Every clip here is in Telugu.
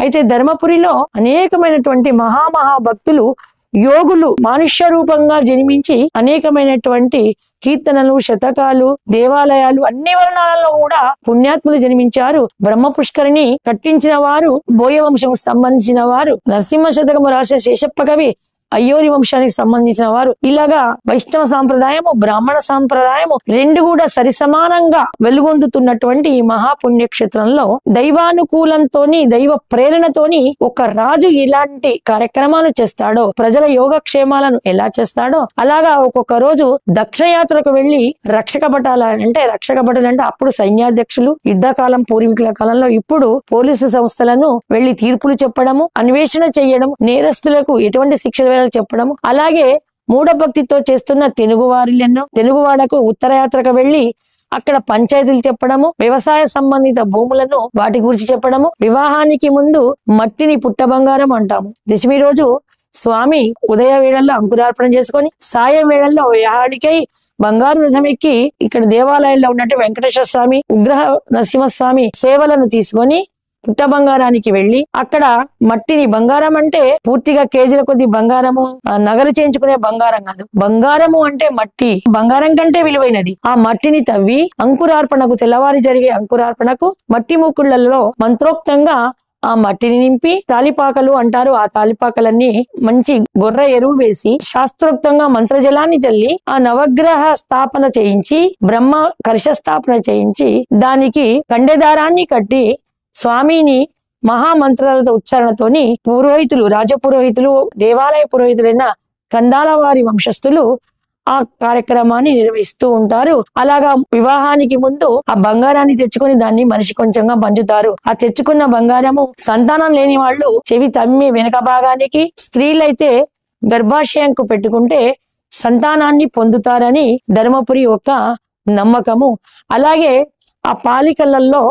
అయితే ధర్మపురిలో అనేకమైనటువంటి భక్తులు యోగులు మానుష్య రూపంగా జన్మించి అనేకమైనటువంటి కీర్తనలు, శతకాలు, దేవాలయాలు అన్ని వర్ణాలలో కూడా పుణ్యాత్ములు జన్మించారు. బ్రహ్మ పుష్కరిని కట్టించిన వారు బోయ వంశం సంబంధించిన వారు, నరసింహ శతకము రాసిన శేషప్ప కవి అయ్యోరి వంశానికి సంబంధించిన వారు. ఇలాగా వైష్ణవ సాంప్రదాయము, బ్రాహ్మణ సాంప్రదాయము రెండు కూడా సరిసమానంగా వెలుగొందుతున్నటువంటి ఈ మహాపుణ్యక్షేత్రంలో దైవానుకూలంతోని, దైవ ప్రేరణతోని ఒక రాజు ఇలాంటి కార్యక్రమాలు చేస్తాడో, ప్రజల యోగక్షేమాలను ఎలా చేస్తాడో అలాగా ఒక్కొక్క రోజు దక్షయాత్రకు వెళ్లి రక్షక భటులు అంటే అప్పుడు సైన్యాధ్యక్షులు, యుద్ధకాలం పూర్వీకుల కాలంలో, ఇప్పుడు పోలీసు సంస్థలను వెళ్లి తీర్పులు చెప్పడము, అన్వేషణ చేయడం, నేరస్తులకు ఎటువంటి శిక్ష చెప్పడం, అలాగే మూఢభక్తితో చేస్తున్న తెలుగువాడకు ఉత్తరయాత్రకు వెళ్లి అక్కడ పంచాయతీలు చెప్పడము, వ్యవసాయ సంబంధిత భూములను వాటి గురించి చెప్పడము, వివాహానికి ముందు మట్టిని పుట్ట బంగారం అంటాము. దశమి రోజు స్వామి ఉదయ వేళల్లో అంకురార్పణ చేసుకొని సాయం వేళల్లో యాడికై బంగారు రథం ఎక్కి ఇక్కడ దేవాలయాల్లో ఉన్నట్టు వెంకటేశ్వర స్వామి, ఉగ్రహ నరసింహస్వామి సేవలను తీసుకొని పుట్ట బంగారానికి వెళ్లి అక్కడ మట్టిని, బంగారం అంటే పూర్తిగా కేజీల కొద్ది బంగారము, నగలు చేయించుకునే బంగారం కాదు, బంగారము అంటే మట్టి, బంగారం కంటే విలువైనది. ఆ మట్టిని తవ్వి అంకురార్పణకు, తెల్లవారి జరిగే అంకురార్పణకు మట్టి మూకుళ్లలో మంత్రోక్తంగా ఆ మట్టిని నింపి తాలిపాకలు అంటారు. ఆ తాలిపాకలన్నీ మంచి గొర్ర ఎరువు వేసి శాస్త్రోక్తంగా మంత్రజలాన్ని చల్లి ఆ నవగ్రహ స్థాపన చేయించి, బ్రహ్మ కలశ స్థాపన చేయించి దానికి కండెదారాన్ని కట్టి స్వామిని మహామంత్రాలతో ఉచ్చారణతోని పురోహితులు, రాజపురోహితులు, దేవాలయ పురోహితులైన కందాల వారి వంశస్థులు ఆ కార్యక్రమాన్ని నిర్వహిస్తూ ఉంటారు. అలాగా వివాహానికి ముందు ఆ బంగారాన్ని తెచ్చుకొని దాన్ని మనిషి కొంచెంగా పంచుతారు. ఆ తెచ్చుకున్న బంగారము సంతానం లేని వాళ్ళు చెవి తమ్మి వెనక భాగానికి, స్త్రీలైతే గర్భాశయంకు పెట్టుకుంటే సంతానాన్ని పొందుతారని ధర్మపురి యొక్క నమ్మకము. అలాగే ఆ పాలికలలో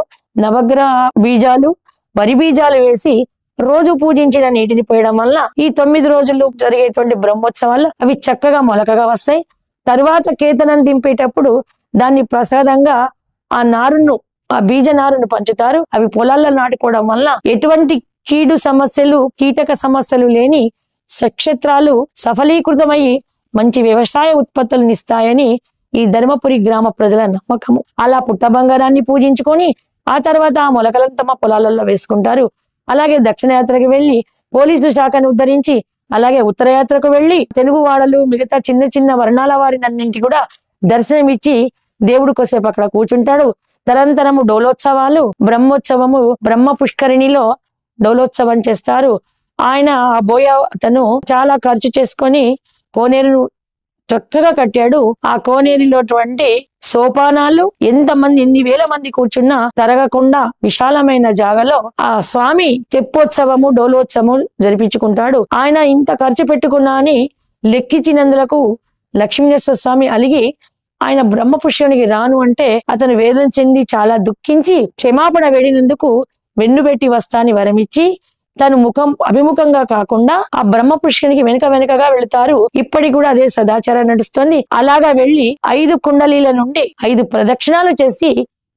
నవగ్రహ బీజాలు, వరి బీజాలు వేసి రోజు పూజించిన నీటిని పోయడం వల్ల ఈ 9 రోజులు జరిగేటువంటి బ్రహ్మోత్సవాల్లో అవి చక్కగా మొలకగా వస్తాయి. తరువాత కేతనం దింపేటప్పుడు దాన్ని ప్రసాదంగా ఆ నారును, ఆ బీజ నారును పంచుతారు. అవి పొలాల్లో నాటుకోవడం వల్ల ఎటువంటి కీడు సమస్యలు, కీటక సమస్యలు లేని నక్షత్రాలు సఫలీకృతమై మంచి వ్యవసాయ ఉత్పత్తులను ఇస్తాయని ఈ ధర్మపురి గ్రామ ప్రజల నమ్మకము. అలా పుట్ట బంగారాన్ని పూజించుకొని ఆ తర్వాత ఆ మొలకలను తమ పొలాలలో వేసుకుంటారు. అలాగే దక్షిణయాత్రకు వెళ్లి పోలీసు శాఖను ఉద్ధరించి, అలాగే ఉత్తరయాత్రకు వెళ్లి తెలుగు వాడలు, మిగతా చిన్న చిన్న వర్ణాల వారినన్నింటి కూడా దర్శనమిచ్చి దేవుడు కొసేపు అక్కడ కూర్చుంటాడు. తరంతరము డోలోత్సవాలు, బ్రహ్మోత్సవము, బ్రహ్మ పుష్కరిణిలో డోలోత్సవం చేస్తారు. ఆయన ఆ బోయ అతను చాలా ఖర్చు చేసుకొని కోనేరును చక్కగా కట్టాడు. ఆ కోనేరులోటువంటి సోపానాలు ఎంతమంది, ఎన్ని వేల మంది కూర్చున్నా తరగకుండా విశాలమైన జాగలో ఆ స్వామి తెప్పోత్సవము, డోలోత్సవము జరిపించుకుంటాడు. ఆయన ఇంత ఖర్చు పెట్టుకున్నా అని లెక్కించినందులకు లక్ష్మీనరసింహ స్వామి అలిగి ఆయన బ్రహ్మపుష్కరునికి రాను అంటే అతను వేదన చెంది చాలా దుఃఖించి క్షమాపణ వేడినందుకు వెన్నుబెట్టి వస్తాని వరమిచ్చి తను అభిముఖంగా కాకుండా ఆ బ్రహ్మపుష్కరునికి వెనుకగా వెళుతారు. ఇప్పటికి కూడా అదే సదాచారం నడుస్తుంది. అలాగా వెళ్లి 5 కుండలీల నుండి 5 ప్రదక్షిణాలు చేసి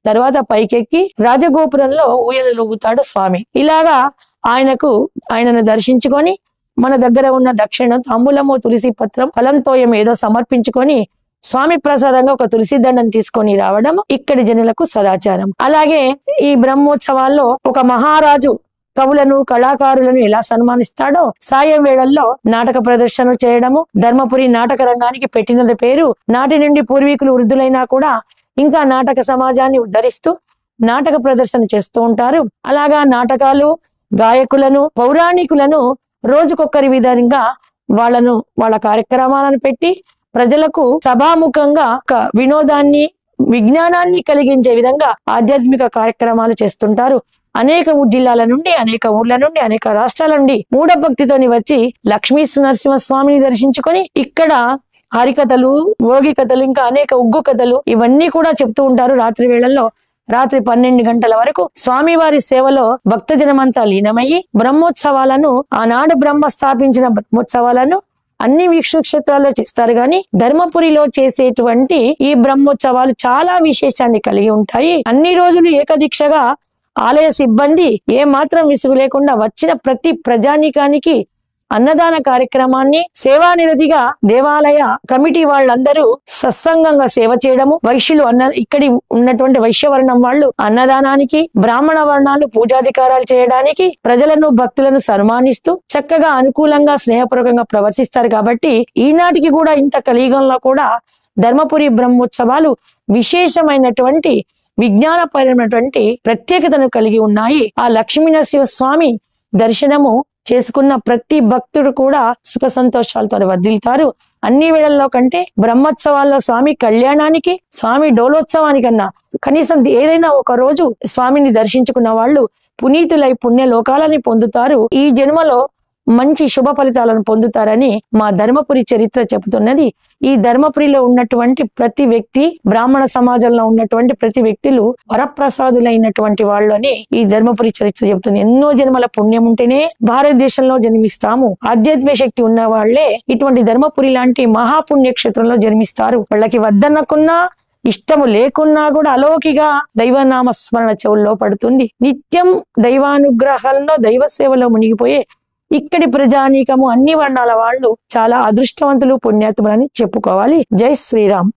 తర్వాత పైకెక్కి రాజగోపురంలో ఊయలూగుతాడు స్వామి. ఇలాగా ఆయనను దర్శించుకొని మన దగ్గర ఉన్న దక్షిణ తాంబూలము, తులసి పత్రం, ఫలంతోయం ఏదో సమర్పించుకొని స్వామి ప్రసాదంగా ఒక తులసి దండం తీసుకొని రావడం ఇక్కడి జనులకు సదాచారం. అలాగే ఈ బ్రహ్మోత్సవాల్లో ఒక మహారాజు కవులను, కళాకారులను ఎలా సన్మానిస్తాడో సాయం వేళల్లో నాటక ప్రదర్శన చేయడము. ధర్మపురి నాటక రంగానికి పెట్టినది పేరు. నాటి నుండి పూర్వీకులు వృద్ధులైనా కూడా ఇంకా నాటక సమాజాన్ని ఉద్ధరిస్తూ నాటక ప్రదర్శన చేస్తూ ఉంటారు. అలాగా నాటకాలు, గాయకులను, పౌరాణికులను రోజుకొక్కరి విధంగా వాళ్ళ కార్యక్రమాలను పెట్టి ప్రజలకు సభాముఖంగా ఒక వినోదాన్ని, విజ్ఞానాన్ని కలిగించే విధంగా ఆధ్యాత్మిక కార్యక్రమాలు చేస్తుంటారు. అనేక జిల్లాల నుండి, అనేక ఊర్ల నుండి, అనేక రాష్ట్రాల నుండి మూఢభక్తితోని వచ్చి లక్ష్మీ నరసింహస్వామిని దర్శించుకొని ఇక్కడ హరికథలు, భోగి కథలు, ఇంకా అనేక ఉగ్గు కథలు ఇవన్నీ కూడా చెప్తూ ఉంటారు. రాత్రి వేళల్లో రాత్రి 12 గంటల వరకు స్వామివారి సేవలో భక్తజనమంతా లీనమయ్యి బ్రహ్మోత్సవాలను, ఆనాడు బ్రహ్మ స్థాపించిన బ్రహ్మోత్సవాలను అన్ని క్షేత్రాల్లో చేస్తారు. గాని ధర్మపురిలో చేసేటువంటి ఈ బ్రహ్మోత్సవాలు చాలా విశేషాన్ని కలిగి ఉంటాయి. అన్ని రోజులు ఏకదీక్షగా ఆలయ సిబ్బంది ఏ మాత్రం విసుగు లేకుండా వచ్చిన ప్రతి ప్రజానీకానికి అన్నదాన కార్యక్రమాన్ని సేవానిరతిగా దేవాలయ కమిటీ వాళ్ళందరూ సత్సంగంగా సేవ చేయడము, వైశ్యులు ఇక్కడి ఉన్నటువంటి వైశ్యవర్ణం వాళ్ళు అన్నదానానికి, బ్రాహ్మణ వర్ణాలు పూజాధికారాలు చేయడానికి, ప్రజలను భక్తులను సన్మానిస్తూ చక్కగా అనుకూలంగా స్నేహపూర్వకంగా ప్రవర్తిస్తారు. కాబట్టి ఈనాటికి కూడా ఇంత కలియుగంలో కూడా ధర్మపురి బ్రహ్మోత్సవాలు విశేషమైనటువంటి విజ్ఞానపరమైనటువంటి ప్రత్యేకతను కలిగి ఉన్నాయి. ఆ లక్ష్మీనరసింహ స్వామి దర్శనము చేసుకున్న ప్రతి భక్తుడు కూడా సుఖ సంతోషాలతో వర్ధిల్తారు. అన్ని వేళల్లో కంటే బ్రహ్మోత్సవాల్లో స్వామి కళ్యాణానికి, స్వామి డోలోత్సవానికన్నా కనీసం ఏదైనా ఒక రోజు స్వామిని దర్శించుకున్న వాళ్ళు పునీతులై పుణ్య లోకాలని పొందుతారు. ఈ జన్మలో మంచి శుభ ఫలితాలను పొందుతారని మా ధర్మపురి చరిత్ర చెబుతున్నది. ఈ ధర్మపురిలో ఉన్నటువంటి ప్రతి వ్యక్తి, బ్రాహ్మణ సమాజంలో ఉన్నటువంటి ప్రతి వ్యక్తులు వరప్రసాదులైనటువంటి వాళ్ళు అని ఈ ధర్మపురి చరిత్ర చెబుతుంది. ఎన్నో జన్మల పుణ్యం ఉంటేనే భారతదేశంలో జన్మిస్తాము. ఆధ్యాత్మిక శక్తి ఉన్న వాళ్లే ఇటువంటి ధర్మపురి లాంటి మహాపుణ్యక్షేత్రంలో జన్మిస్తారు. వాళ్ళకి వద్దనకున్నా ఇష్టము లేకున్నా కూడా అలౌకిక దైవనామ స్మరణ చెవుల్లో పడుతుంది. నిత్యం దైవానుగ్రహాల్లో దైవ సేవలో మునిగిపోయే ఇక్కడి ప్రజానీకము అన్ని వర్ణాల వాళ్ళు చాలా అదృష్టవంతులు, పుణ్యాత్ములని చెప్పుకోవాలి. జై శ్రీరామ్.